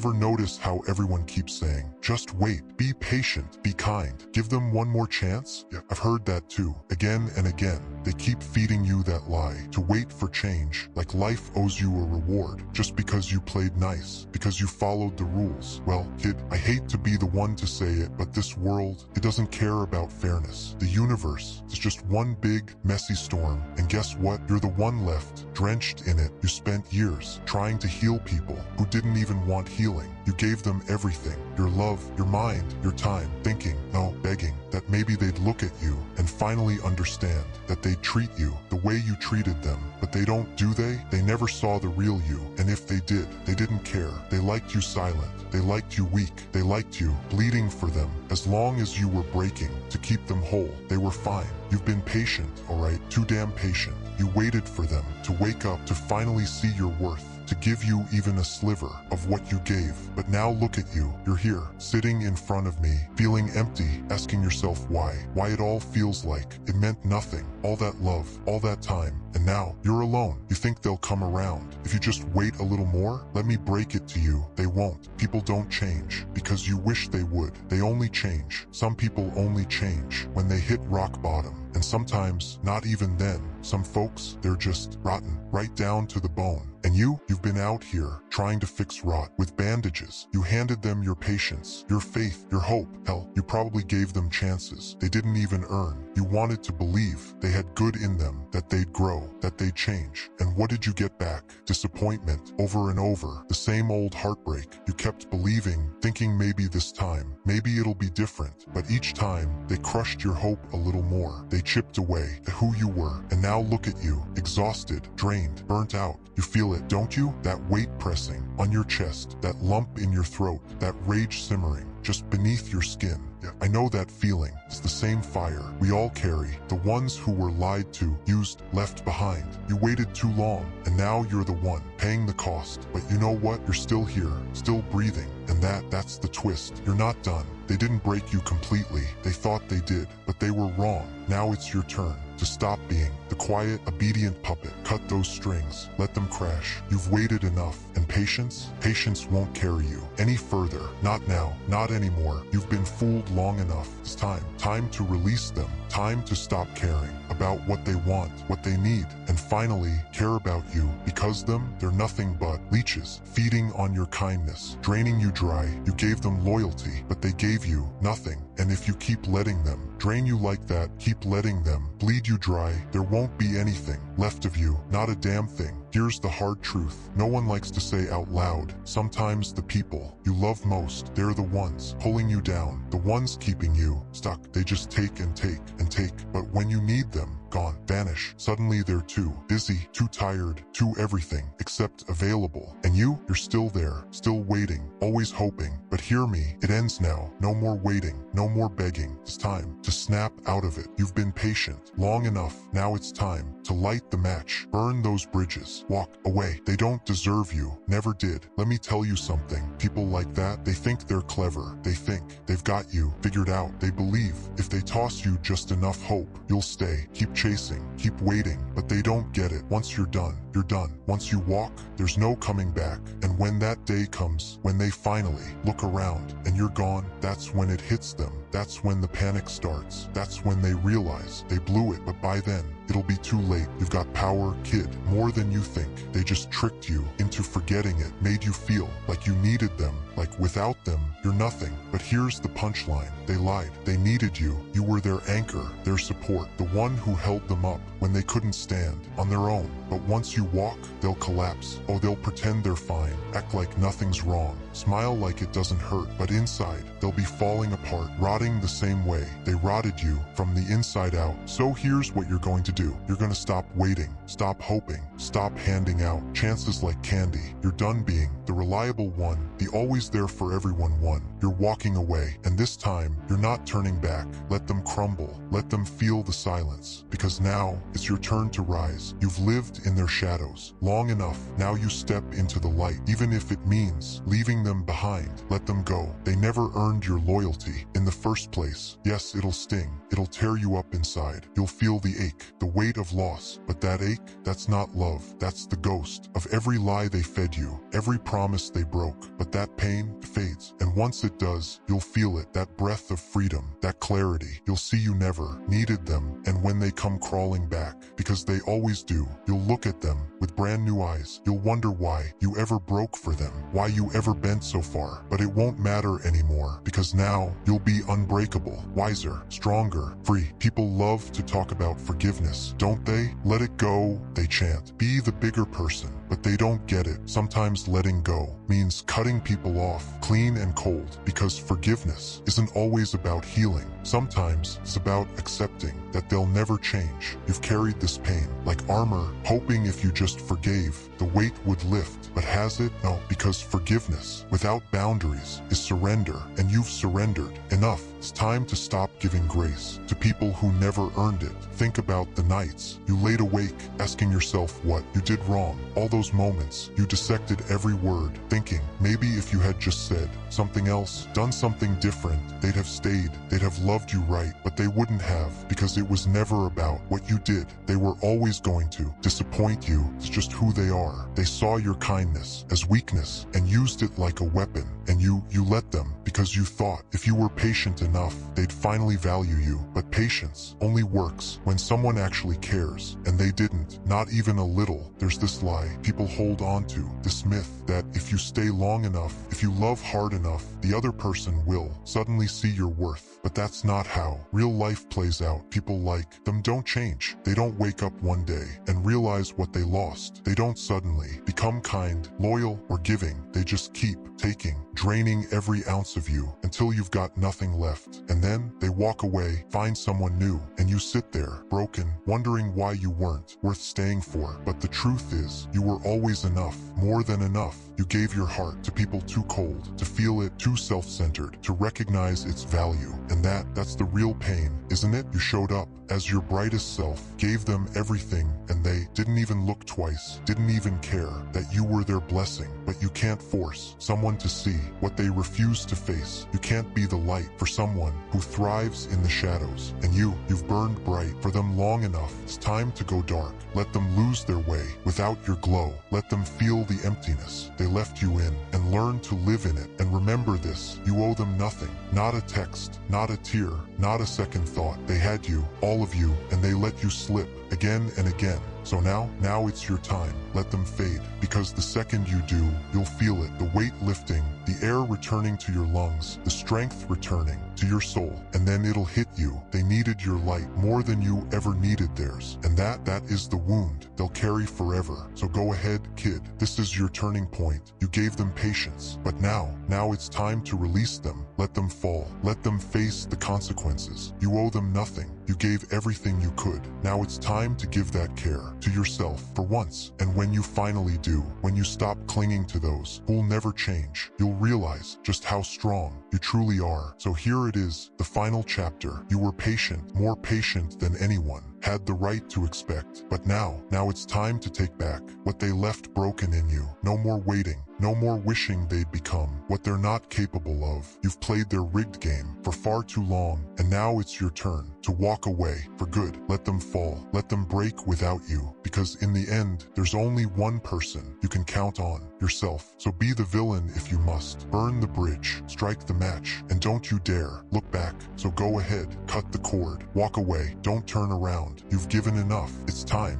Ever notice how everyone keeps saying, just wait, be patient, be kind, give them one more chance? Yeah, I've heard that too, again and again. They keep feeding you that lie, to wait for change, like life owes you a reward, just because you played nice, because you followed the rules. Well, kid, I hate to be the one to say it, but this world, it doesn't care about fairness. The universe is just one big, messy storm, and guess what? You're the one left, drenched in it. You spent years trying to heal people who didn't even want healing. You gave them everything, your love, your mind, your time, thinking, no, begging, that maybe they'd look at you and finally understand that they'd treat you the way you treated them. But they don't, do they? They never saw the real you, and if they did, they didn't care. They liked you silent, they liked you weak, they liked you bleeding for them. As long as you were breaking to keep them whole, they were fine. You've been patient, alright? Too damn patient. You waited for them to wake up, to finally see your worth, to give you even a sliver of what you gave. But now look at you. You're here, sitting in front of me, feeling empty, asking yourself why it all feels like it meant nothing. All that love, all that time, and now you're alone. You think they'll come around if you just wait a little more? Let me break it to you, they won't. People don't change because you wish they would. They only change. Some people only change when they hit rock bottom. And sometimes, not even then. Some folks, they're just rotten, right down to the bone. And you've been out here trying to fix rot with bandages. You handed them your patience, your faith, your hope. Hell, you probably gave them chances they didn't even earn. You wanted to believe they had good in them, that they'd grow, that they'd change. And what did you get back? Disappointment, over and over. The same old heartbreak. You kept believing, thinking maybe this time, maybe it'll be different. But each time, they crushed your hope a little more. They chipped away at who you were. And now look at you, exhausted, drained, burnt out. You feel it, don't you? That weight pressing on your chest, that lump in your throat, that rage simmering just beneath your skin. Yeah, I know that feeling. It's the same fire we all carry. The ones who were lied to, used, left behind. You waited too long, and now you're the one paying the cost. But you know what? You're still here, still breathing. And that's the twist. You're not done. They didn't break you completely. They thought they did, but they were wrong. Now it's your turn to stop being the quiet, obedient puppet. Cut those strings. Let them crash. You've waited enough. And patience won't carry you any further. Not now. Not anymore. You've been fooled long enough. It's time to release them. Time to stop caring about what they want, what they need, and finally care about you, because they're nothing but leeches, feeding on your kindness, draining you dry. You gave them loyalty, but they gave you nothing. And if you keep letting them drain you like that, keep letting them bleed you dry, there won't be anything left of you, not a damn thing. Here's the hard truth no one likes to say out loud. Sometimes the people you love most, they're the ones pulling you down, the ones keeping you stuck. They just take and take and take. But when you need them, gone, vanish. Suddenly they're too busy, too tired, too everything except available. And you're still there, still waiting, always hoping. But hear me, it ends now. No more waiting, no more begging. It's time to snap out of it. You've been patient long enough. Now it's time to light the match. Burn those bridges. Walk away. They don't deserve you. Never did. Let me tell you something. People like that, they think they're clever. They think they've got you figured out. They believe if they toss you just enough hope, you'll stay. Keep chasing, keep waiting, but they don't get it. Once you're done, you're done. Once you walk, there's no coming back. And when that day comes, when they finally look around and you're gone, that's when it hits them. That's when the panic starts. That's when they realize they blew it. But by then, it'll be too late. You've got power, kid, more than you think. They just tricked you into forgetting it, made you feel like you needed them, like without them, you're nothing. But here's the punchline. They lied. They needed you. You were their anchor, their support, the one who held them up when they couldn't stand on their own. But once you walk, they'll collapse. Oh, they'll pretend they're fine, act like nothing's wrong, smile like it doesn't hurt, but inside, they'll be falling apart, rotting the same way they rotted you from the inside out. So here's what you're going to do. You're going to stop waiting, stop hoping, stop handing out chances like candy. You're done being the reliable one, the always there for everyone one. You're walking away, and this time, you're not turning back. Let them crumble. Let them feel the silence, because now it's your turn to rise. You've lived in their shadows long enough. Now you step into the light, even if it means leaving them behind. Let them go. They never earned your loyalty in the first place. Yes, it'll sting. It'll tear you up inside. You'll feel the ache, the weight of loss. But that ache, that's not love. That's the ghost of every lie they fed you, every promise they broke. But that pain fades, and once it does, you'll feel it, that breath of freedom, that clarity. You'll see you never needed them, and when they come crawling back, because they always do, you'll look at them with brand new eyes. You'll wonder why you ever broke for them, why you ever bent so far. But it won't matter anymore, because now you'll be unbreakable, wiser, stronger, free. People love to talk about forgiveness, don't they? Let it go, they chant. Be the bigger person, but they don't get it. Sometimes letting go means cutting people off, clean and cold, because forgiveness isn't always about healing. Sometimes it's about accepting that they'll never change. You've carried this pain like armor, hoping if you just forgave, the weight would lift. But has it? No, because forgiveness without boundaries is surrender, and you've surrendered. Enough. It's time to stop giving grace to people who never earned it. Think about the nights you laid awake, asking yourself what you did wrong. All those moments you dissected every word, thinking maybe if you had just said something else, done something different, they'd have stayed, they'd have loved you right. But they wouldn't have, because it was never about what you did. They were always going to disappoint you. It's just who they are. They saw your kindness as weakness and used it like a weapon. And you let them, because you thought if you were patient enough, they'd finally value you. But patience only works when someone actually cares, and they didn't, not even a little. There's this lie people hold on to, this myth that if you stay long enough, if you love hard enough, the other person will suddenly see your worth. But that's not how real life plays out. People like them don't change. They don't wake up one day and realize what they lost. They don't suddenly become kind, loyal, or giving. They just keep taking, draining every ounce of you until you've got nothing left. And then they walk away, find someone new, and you sit there, broken, wondering why you weren't worth staying for. But the truth is, you were always enough, more than enough. You gave your heart to people too cold to feel it, too self-centered to recognize its value. And that's the real pain, isn't it? You showed up as your brightest self, gave them everything, and they didn't even look twice, didn't even care that you were their blessing. But you can't force someone to see what they refuse to face. You can't be the light for someone who thrives in the shadows. And you've burned bright for them long enough. It's time to go dark. Let them lose their way without your glow. Let them feel the emptiness they left you in, and learn to live in it. And remember this, you owe them nothing. Not a text, not a tear, not a second thought. They had you, all of you, and they let you slip again and again. So now it's your time. Let them fade, because the second you do, you'll feel it, the weight lifting, the air returning to your lungs, the strength returning to your soul, and then it'll hit you. They needed your light more than you ever needed theirs, and that is the wound they'll carry forever. So go ahead, kid. This is your turning point. You gave them patience, but now it's time to release them. Let them fall. Let them face the consequences. You owe them nothing. You gave everything you could. Now it's time to give that care to yourself for once. And when you finally do, when you stop clinging to those who'll never change, you'll realize just how strong you truly are. So here it is, the final chapter. You were patient, more patient than anyone had the right to expect. But now it's time to take back what they left broken in you. No more waiting. No more wishing they'd become what they're not capable of. You've played their rigged game for far too long, and now it's your turn to walk away for good. Let them fall. Let them break without you, because in the end, there's only one person you can count on, yourself. So be the villain if you must. Burn the bridge, strike the match, and don't you dare look back. So go ahead, cut the cord, walk away, don't turn around. You've given enough. It's time